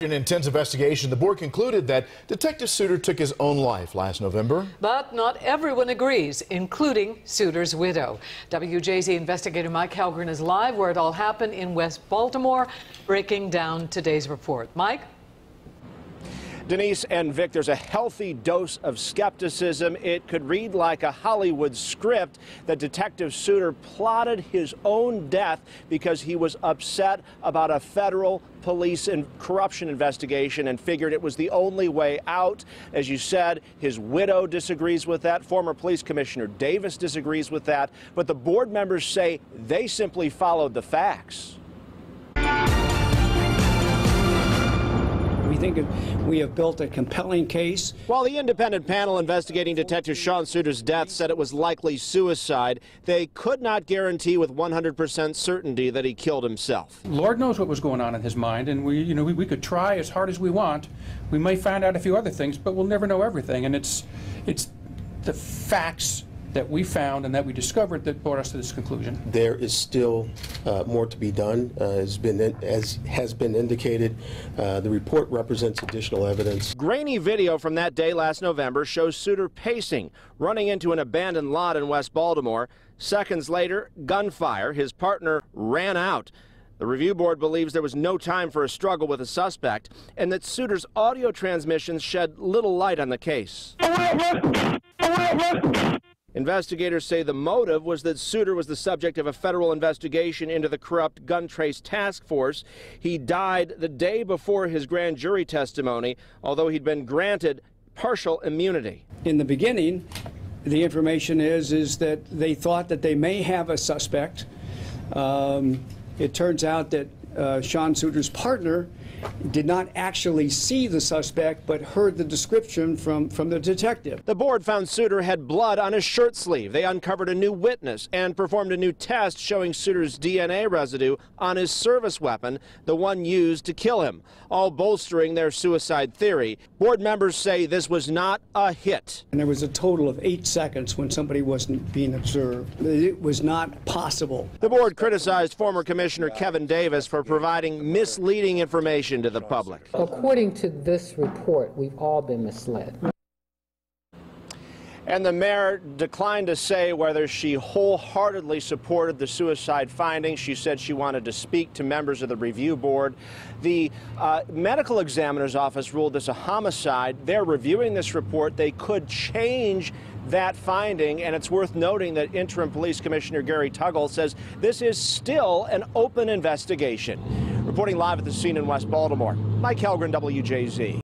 In an intense investigation, the board concluded that Detective Suter took his own life last November. But not everyone agrees, including Suter's widow. WJZ investigator Mike Halgren is live where it all happened in West Baltimore, breaking down today's report. Mike? Denise and Vic, there's a healthy dose of skepticism. It could read like a Hollywood script that Detective Suter plotted his own death because he was upset about a federal police and corruption investigation and figured it was the only way out. As you said, his widow disagrees with that. Former Police Commissioner Davis disagrees with that. But the board members say they simply followed the facts. We think we have built a compelling case. While the independent panel investigating Detective Sean Suter's death said it was likely suicide, they could not guarantee with 100% certainty that he killed himself. Lord knows what was going on in his mind, and we could try as hard as we want. We may find out a few other things, but we'll never know everything. And it's the facts that we found and that we discovered that brought us to this conclusion. There is still more to be done. As has been indicated, the report represents additional evidence. Grainy video from that day last November shows Suter pacing, running into an abandoned lot in West Baltimore. Seconds later, gunfire. His partner ran out. The review board believes there was no time for a struggle with a suspect and that Suter's audio transmissions shed little light on the case. Investigators say the motive was that Suter was the subject of a federal investigation into the corrupt gun trace task force. He died the day before his grand jury testimony, although he'd been granted partial immunity. In the beginning, the information is that they thought that they may have a suspect. It turns out that Sean Suter's partner did not actually see the suspect, but heard the description from the detective. The board found Suter had blood on his shirt sleeve. They uncovered a new witness and performed a new test showing Suter's DNA residue on his service weapon, the one used to kill him, all bolstering their suicide theory. Board members say this was not a hit. And there was a total of 8 seconds when somebody wasn't being observed. It was not possible. The board criticized former Commissioner Kevin Davis for providing misleading information to the public. According to this report, we've all been misled. And the mayor declined to say whether she wholeheartedly supported the suicide findings. She said she wanted to speak to members of the review board. The medical examiner's office ruled this a homicide. They're reviewing this report. They could change that finding, and it's worth noting that interim police commissioner Gary Tuggle says this is still an open investigation. Reporting live at the scene in West Baltimore, Mike Halgren, WJZ.